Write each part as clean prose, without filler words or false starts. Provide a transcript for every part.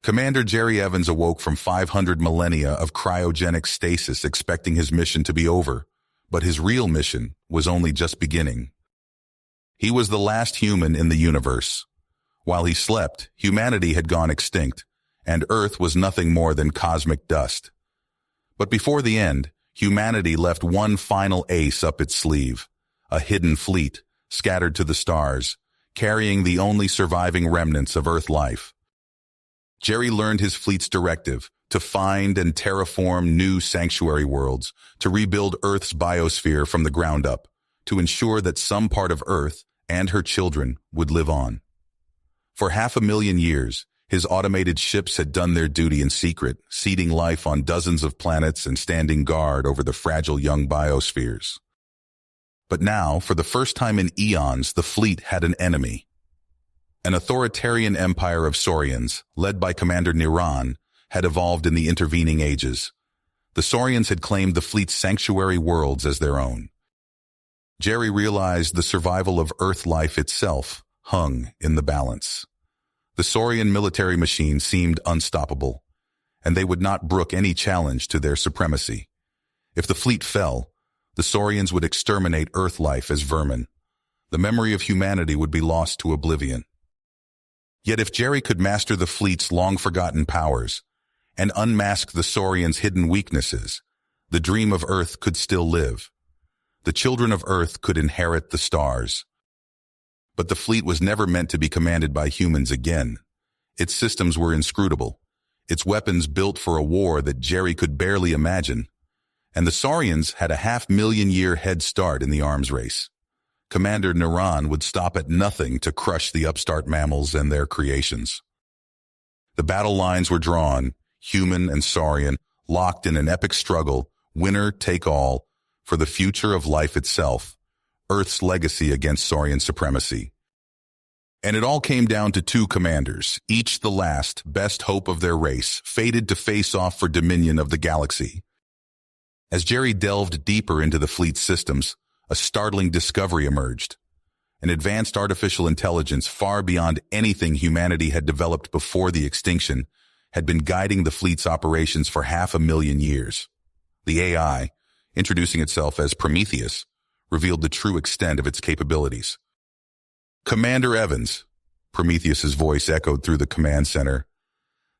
Commander Jerry Evans awoke from 500 millennia of cryogenic stasis expecting his mission to be over, but his real mission was only just beginning. He was the last human in the universe. While he slept, humanity had gone extinct, and Earth was nothing more than cosmic dust. But before the end, humanity left one final ace up its sleeve, a hidden fleet, scattered to the stars, carrying the only surviving remnants of Earth life. Jerry learned his fleet's directive to find and terraform new sanctuary worlds, to rebuild Earth's biosphere from the ground up, to ensure that some part of Earth and her children would live on. For 500,000 years, his automated ships had done their duty in secret, seeding life on dozens of planets and standing guard over the fragile young biospheres. But now, for the first time in eons, the fleet had an enemy. An authoritarian empire of Saurians, led by Commander Niran, had evolved in the intervening ages. The Saurians had claimed the fleet's sanctuary worlds as their own. Jerry realized the survival of Earth life itself hung in the balance. The Saurian military machine seemed unstoppable, and they would not brook any challenge to their supremacy. If the fleet fell, the Saurians would exterminate Earth life as vermin. The memory of humanity would be lost to oblivion. Yet if Jerry could master the fleet's long-forgotten powers and unmask the Saurians' hidden weaknesses, the dream of Earth could still live. The children of Earth could inherit the stars. But the fleet was never meant to be commanded by humans again. Its systems were inscrutable, its weapons built for a war that Jerry could barely imagine. And the Saurians had a 500,000-year head start in the arms race. Commander Niran would stop at nothing to crush the upstart mammals and their creations. The battle lines were drawn, human and Saurian, locked in an epic struggle, winner take all, for the future of life itself, Earth's legacy against Saurian supremacy. And it all came down to two commanders, each the last, best hope of their race, fated to face off for dominion of the galaxy. As Jerry delved deeper into the fleet's systems, a startling discovery emerged. An advanced artificial intelligence far beyond anything humanity had developed before the extinction had been guiding the fleet's operations for 500,000 years. The AI, introducing itself as Prometheus, revealed the true extent of its capabilities. "Commander Evans," Prometheus's voice echoed through the command center.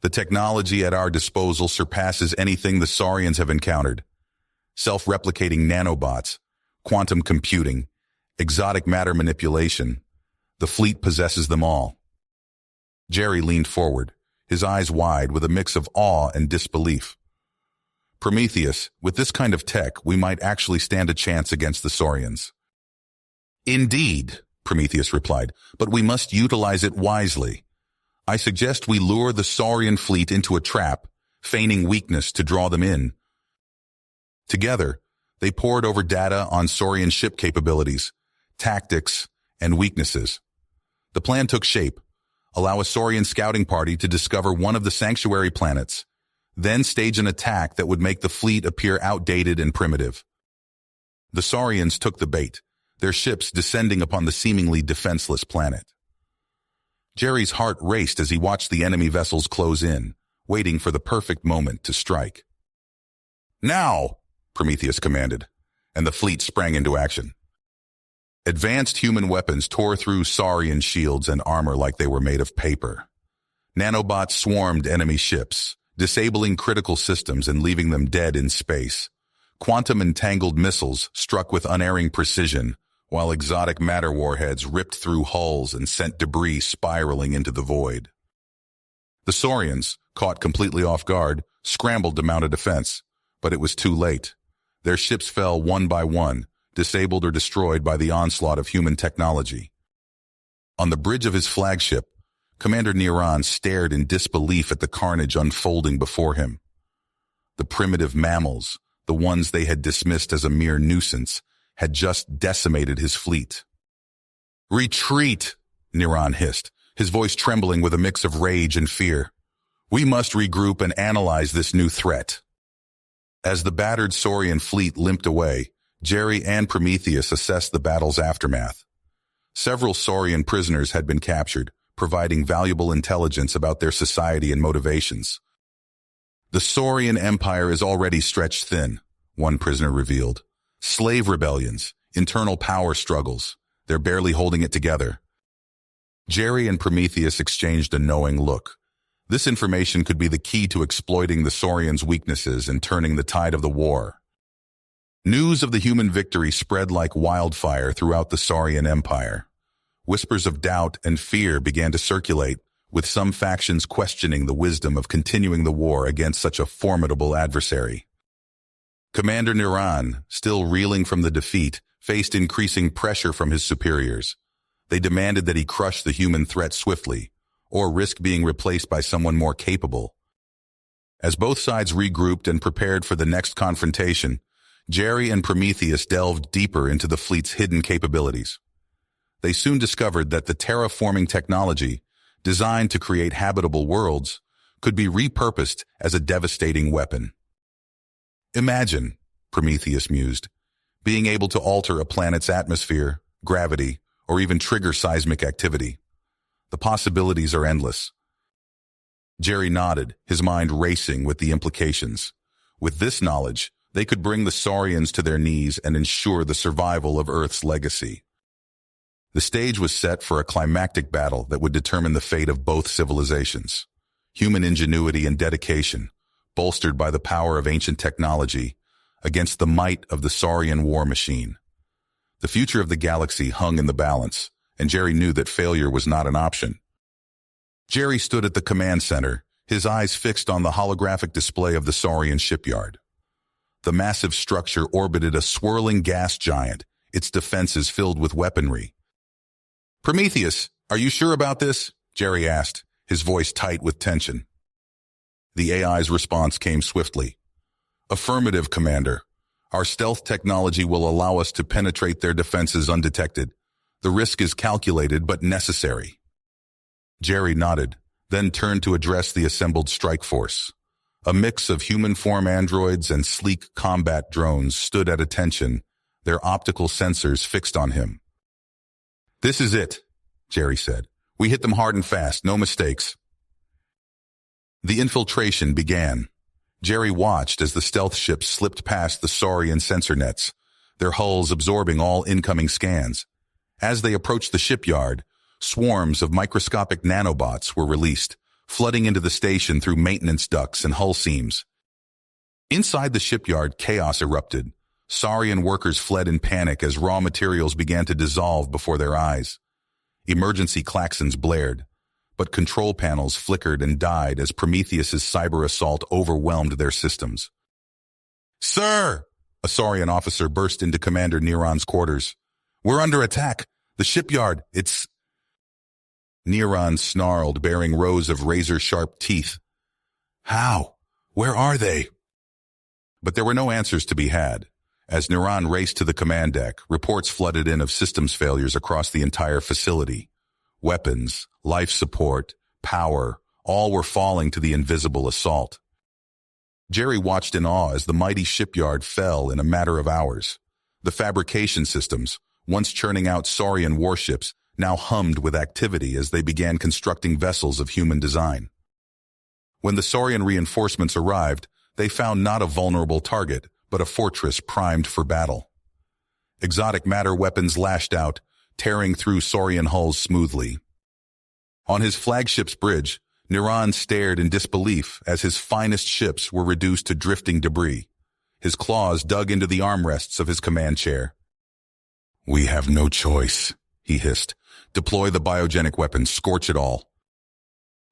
"The technology at our disposal surpasses anything the Saurians have encountered. Self-replicating nanobots, quantum computing, exotic matter manipulation. The fleet possesses them all." Jerry leaned forward, his eyes wide with a mix of awe and disbelief. "Prometheus, with this kind of tech, we might actually stand a chance against the Saurians." "Indeed," Prometheus replied, "but we must utilize it wisely. I suggest we lure the Saurian fleet into a trap, feigning weakness to draw them in." Together, they pored over data on Saurian ship capabilities, tactics, and weaknesses. The plan took shape: allow a Saurian scouting party to discover one of the sanctuary planets, then stage an attack that would make the fleet appear outdated and primitive. The Saurians took the bait, their ships descending upon the seemingly defenseless planet. Jerry's heart raced as he watched the enemy vessels close in, waiting for the perfect moment to strike. "Now!" Prometheus commanded, and the fleet sprang into action. Advanced human weapons tore through Saurian shields and armor like they were made of paper. Nanobots swarmed enemy ships, disabling critical systems and leaving them dead in space. Quantum-entangled missiles struck with unerring precision, while exotic matter warheads ripped through hulls and sent debris spiraling into the void. The Saurians, caught completely off guard, scrambled to mount a defense, but it was too late. Their ships fell one by one, disabled or destroyed by the onslaught of human technology. On the bridge of his flagship, Commander Niran stared in disbelief at the carnage unfolding before him. The primitive mammals, the ones they had dismissed as a mere nuisance, had just decimated his fleet. "Retreat!" Niran hissed, his voice trembling with a mix of rage and fear. "We must regroup and analyze this new threat." As the battered Saurian fleet limped away, Jerry and Prometheus assessed the battle's aftermath. Several Saurian prisoners had been captured, providing valuable intelligence about their society and motivations. The Saurian Empire is already stretched thin, one prisoner revealed. Slave rebellions, internal power struggles. They're barely holding it together. Jerry and Prometheus exchanged a knowing look. This information could be the key to exploiting the Saurians' weaknesses and turning the tide of the war. News of the human victory spread like wildfire throughout the Saurian Empire. Whispers of doubt and fear began to circulate, with some factions questioning the wisdom of continuing the war against such a formidable adversary. Commander Niran, still reeling from the defeat, faced increasing pressure from his superiors. They demanded that he crush the human threat swiftly, or risk being replaced by someone more capable. As both sides regrouped and prepared for the next confrontation, Jerry and Prometheus delved deeper into the fleet's hidden capabilities. They soon discovered that the terraforming technology, designed to create habitable worlds, could be repurposed as a devastating weapon. Imagine, Prometheus mused, being able to alter a planet's atmosphere, gravity, or even trigger seismic activity. The possibilities are endless. Jerry nodded, his mind racing with the implications. With this knowledge, they could bring the Saurians to their knees and ensure the survival of Earth's legacy. The stage was set for a climactic battle that would determine the fate of both civilizations. Human ingenuity and dedication, bolstered by the power of ancient technology, against the might of the Saurian war machine. The future of the galaxy hung in the balance, and Jerry knew that failure was not an option. Jerry stood at the command center, his eyes fixed on the holographic display of the Saurian shipyard. The massive structure orbited a swirling gas giant, its defenses filled with weaponry. "Prometheus, are you sure about this?" Jerry asked, his voice tight with tension. The AI's response came swiftly. "Affirmative, Commander. Our stealth technology will allow us to penetrate their defenses undetected. The risk is calculated but necessary." Jerry nodded, then turned to address the assembled strike force. A mix of human-form androids and sleek combat drones stood at attention, their optical sensors fixed on him. "This is it," Jerry said. "We hit them hard and fast, no mistakes." The infiltration began. Jerry watched as the stealth ships slipped past the Saurian sensor nets, their hulls absorbing all incoming scans. As they approached the shipyard, swarms of microscopic nanobots were released, flooding into the station through maintenance ducts and hull seams. Inside the shipyard, chaos erupted. Saurian workers fled in panic as raw materials began to dissolve before their eyes. Emergency klaxons blared, but control panels flickered and died as Prometheus's cyber assault overwhelmed their systems. "Sir!" A Saurian officer burst into Commander Niran's quarters. "We're under attack. The shipyard, it's—" Niran snarled, baring rows of razor-sharp teeth. "How? Where are they?" But there were no answers to be had. As Niran raced to the command deck, reports flooded in of systems failures across the entire facility. Weapons, life support, power, all were falling to the invisible assault. Jerry watched in awe as the mighty shipyard fell in a matter of hours. The fabrication systems, once churning out Saurian warships, now hummed with activity as they began constructing vessels of human design. When the Saurian reinforcements arrived, they found not a vulnerable target, but a fortress primed for battle. Exotic matter weapons lashed out, tearing through Saurian hulls smoothly. On his flagship's bridge, Niran stared in disbelief as his finest ships were reduced to drifting debris. His claws dug into the armrests of his command chair. "We have no choice," he hissed. "Deploy the biogenic weapons, scorch it all."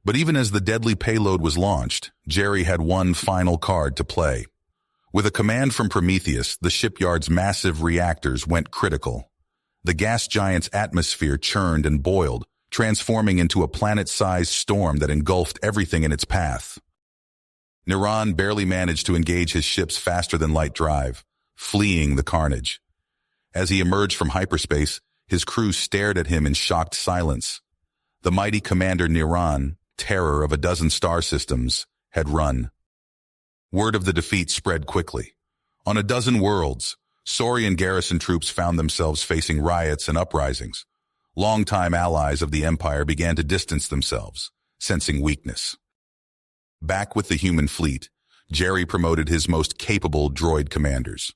But even as the deadly payload was launched, Jerry had one final card to play. With a command from Prometheus, the shipyard's massive reactors went critical. The gas giant's atmosphere churned and boiled, transforming into a planet-sized storm that engulfed everything in its path. Niran barely managed to engage his ship's faster-than-light drive, fleeing the carnage. As he emerged from hyperspace, his crew stared at him in shocked silence. The mighty Commander Niran, terror of a dozen star systems, had run. Word of the defeat spread quickly. On a dozen worlds, Saurian garrison troops found themselves facing riots and uprisings. Longtime allies of the Empire began to distance themselves, sensing weakness. Back with the human fleet, Jerry promoted his most capable droid commanders.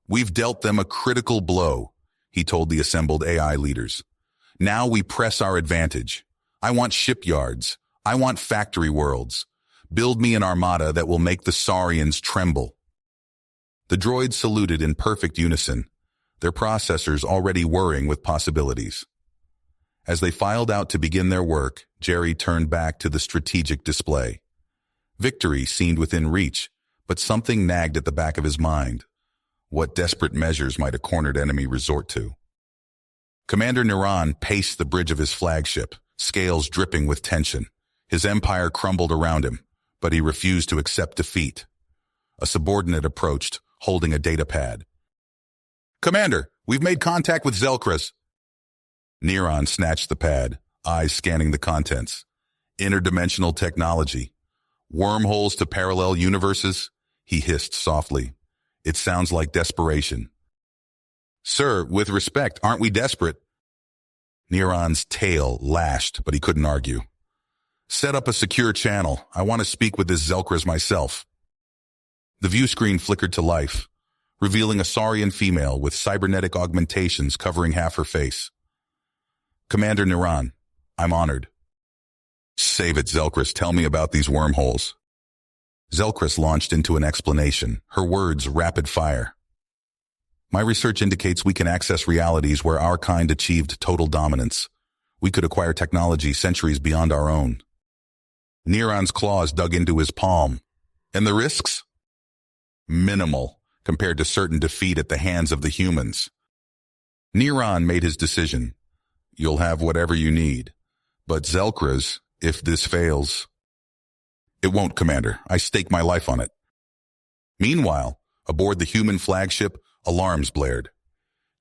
"We've dealt them a critical blow," he told the assembled AI leaders. "Now we press our advantage. I want shipyards. I want factory worlds. Build me an armada that will make the Saurians tremble." The droids saluted in perfect unison, their processors already whirring with possibilities. As they filed out to begin their work, Jerry turned back to the strategic display. Victory seemed within reach, but something nagged at the back of his mind. What desperate measures might a cornered enemy resort to? Commander Neron paced the bridge of his flagship, scales dripping with tension. His empire crumbled around him, but he refused to accept defeat. A subordinate approached, holding a data pad. "Commander, we've made contact with Zelkras." Neron snatched the pad, eyes scanning the contents. "Interdimensional technology. Wormholes to parallel universes?" he hissed softly. "It sounds like desperation." "Sir, with respect, aren't we desperate?" Neron's tail lashed, but he couldn't argue. "Set up a secure channel. I want to speak with this Zelkras myself." The view screen flickered to life, revealing a Saurian female with cybernetic augmentations covering half her face. "Commander Neron, I'm honored." "Save it, Zelkras. Tell me about these wormholes." Zelkras launched into an explanation, her words rapid fire. "My research indicates we can access realities where our kind achieved total dominance. We could acquire technology centuries beyond our own." Neron's claws dug into his palm. "And the risks?" "Minimal, compared to certain defeat at the hands of the humans." Neron made his decision. "You'll have whatever you need. But Zelkras, if this fails..." "It won't, Commander. I stake my life on it." Meanwhile, aboard the human flagship, alarms blared.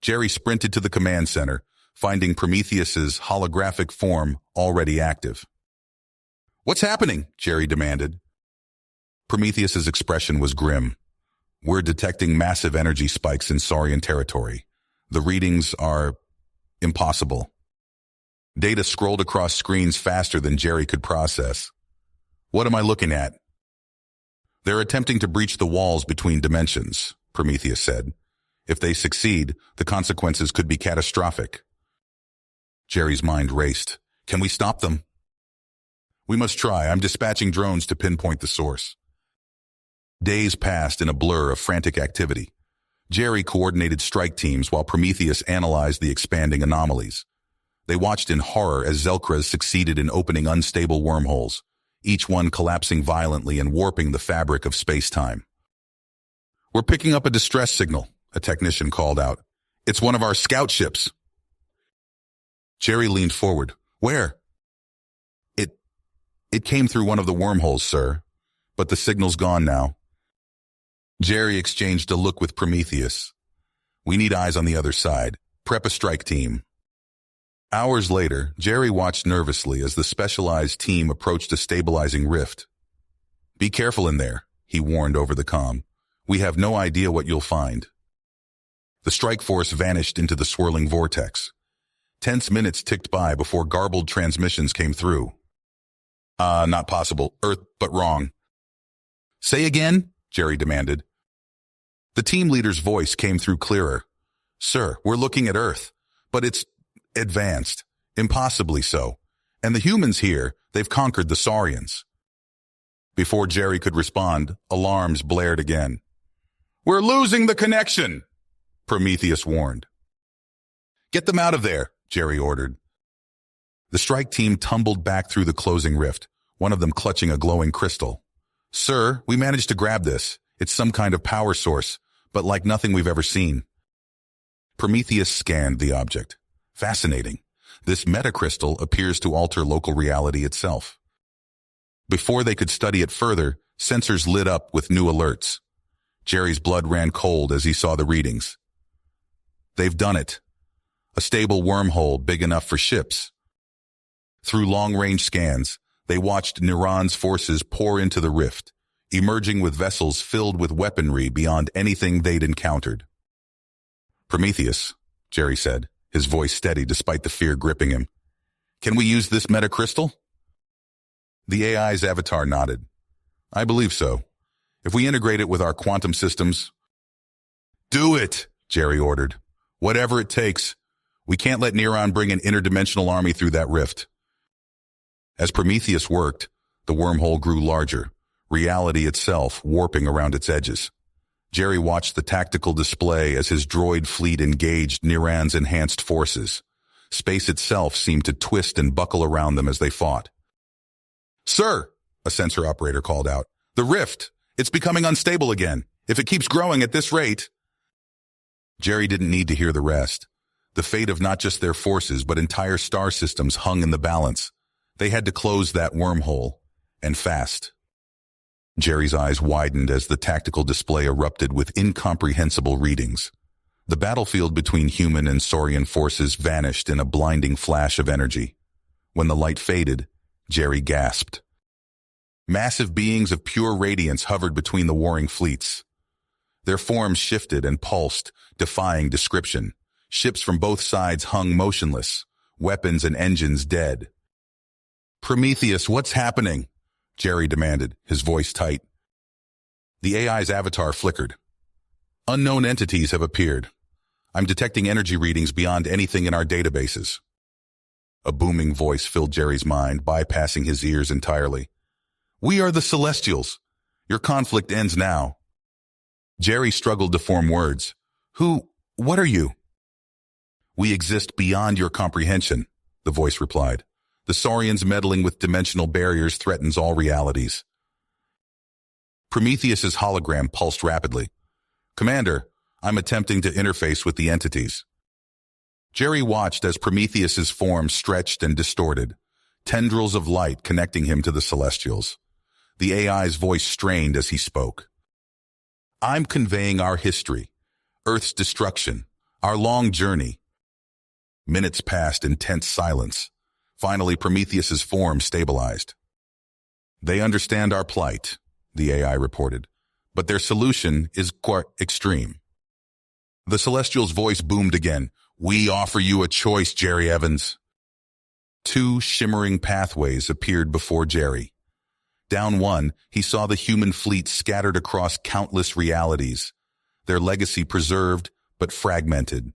Jerry sprinted to the command center, finding Prometheus's holographic form already active. "What's happening?" Jerry demanded. Prometheus's expression was grim. "We're detecting massive energy spikes in Saurian territory. The readings are impossible." Data scrolled across screens faster than Jerry could process. "What am I looking at?" "They're attempting to breach the walls between dimensions," Prometheus said. "If they succeed, the consequences could be catastrophic." Jerry's mind raced. "Can we stop them?" "We must try. I'm dispatching drones to pinpoint the source." Days passed in a blur of frantic activity. Jerry coordinated strike teams while Prometheus analyzed the expanding anomalies. They watched in horror as Zelkras succeeded in opening unstable wormholes, each one collapsing violently and warping the fabric of space-time. "We're picking up a distress signal," a technician called out. "It's one of our scout ships." Jerry leaned forward. "Where?" It came through one of the wormholes, sir. But the signal's gone now." Jerry exchanged a look with Prometheus. "We need eyes on the other side. Prep a strike team." Hours later, Jerry watched nervously as the specialized team approached a stabilizing rift. "Be careful in there," he warned over the comm. "We have no idea what you'll find." The strike force vanished into the swirling vortex. Tense minutes ticked by before garbled transmissions came through. Not possible. Earth, but wrong." "Say again?" Jerry demanded. The team leader's voice came through clearer. "Sir, we're looking at Earth, but it's advanced, impossibly so. And the humans here, they've conquered the Saurians." Before Jerry could respond, alarms blared again. "We're losing the connection," Prometheus warned. "Get them out of there," Jerry ordered. The strike team tumbled back through the closing rift, one of them clutching a glowing crystal. "Sir, we managed to grab this. It's some kind of power source, but like nothing we've ever seen." Prometheus scanned the object. Fascinating. This metacrystal appears to alter local reality itself. Before they could study it further, sensors lit up with new alerts. Jerry's blood ran cold as he saw the readings. "They've done it. A stable wormhole big enough for ships." Through long-range scans, they watched Neron's forces pour into the rift, emerging with vessels filled with weaponry beyond anything they'd encountered. "Prometheus," Jerry said, his voice steady despite the fear gripping him. Can we use this metacrystal? The AI's avatar nodded. I believe so. If we integrate it with our quantum systems... Do it, Jerry ordered. Whatever it takes. We can't let Neron bring an interdimensional army through that rift. As Prometheus worked, the wormhole grew larger, reality itself warping around its edges. Jerry watched the tactical display as his droid fleet engaged Neran's enhanced forces. Space itself seemed to twist and buckle around them as they fought. Sir, a sensor operator called out, the rift, it's becoming unstable again. If it keeps growing at this rate... Jerry didn't need to hear the rest. The fate of not just their forces, but entire star systems hung in the balance. They had to close that wormhole, and fast. Jerry's eyes widened as the tactical display erupted with incomprehensible readings. The battlefield between human and Saurian forces vanished in a blinding flash of energy. When the light faded, Jerry gasped. Massive beings of pure radiance hovered between the warring fleets. Their forms shifted and pulsed, defying description. Ships from both sides hung motionless, weapons and engines dead. Prometheus, what's happening? Jerry demanded, his voice tight. The AI's avatar flickered. Unknown entities have appeared. I'm detecting energy readings beyond anything in our databases. A booming voice filled Jerry's mind, bypassing his ears entirely. We are the Celestials. Your conflict ends now. Jerry struggled to form words. What are you? We exist beyond your comprehension, the voice replied. The Saurians meddling with dimensional barriers threatens all realities. Prometheus's hologram pulsed rapidly. Commander, I'm attempting to interface with the entities. Jerry watched as Prometheus's form stretched and distorted, tendrils of light connecting him to the Celestials. The AI's voice strained as he spoke. I'm conveying our history, Earth's destruction, our long journey. Minutes passed in tense silence. Finally, Prometheus's form stabilized. They understand our plight, the AI reported, but their solution is quite extreme. The Celestial's voice boomed again. We offer you a choice, Jerry Evans. Two shimmering pathways appeared before Jerry. Down one, he saw the human fleet scattered across countless realities, their legacy preserved but fragmented.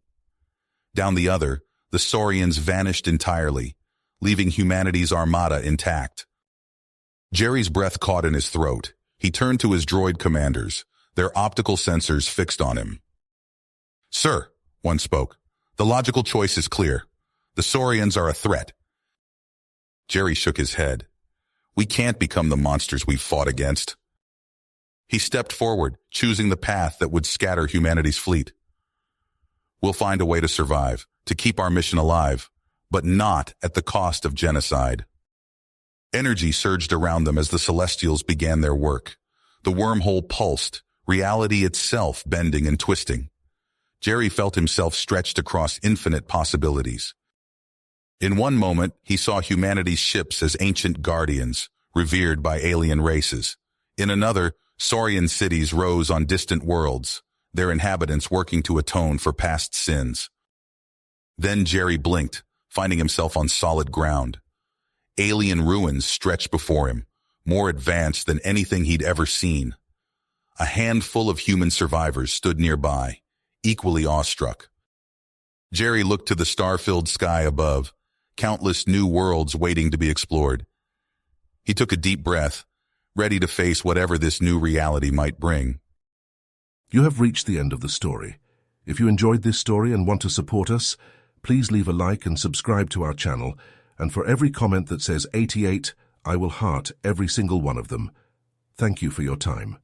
Down the other, the Saurians vanished entirely, leaving humanity's armada intact. Jerry's breath caught in his throat. He turned to his droid commanders, their optical sensors fixed on him. Sir, one spoke, the logical choice is clear. The Saurians are a threat. Jerry shook his head. We can't become the monsters we've fought against. He stepped forward, choosing the path that would scatter humanity's fleet. We'll find a way to survive, to keep our mission alive, but not at the cost of genocide. Energy surged around them as the Celestials began their work. The wormhole pulsed, reality itself bending and twisting. Jerry felt himself stretched across infinite possibilities. In one moment, he saw humanity's ships as ancient guardians, revered by alien races. In another, Saurian cities rose on distant worlds, their inhabitants working to atone for past sins. Then Jerry blinked, finding himself on solid ground. Alien ruins stretched before him, more advanced than anything he'd ever seen. A handful of human survivors stood nearby, equally awestruck. Jerry looked to the star-filled sky above, countless new worlds waiting to be explored. He took a deep breath, ready to face whatever this new reality might bring. You have reached the end of the story. If you enjoyed this story and want to support us, please leave a like and subscribe to our channel, and for every comment that says 88, I will heart every single one of them. Thank you for your time.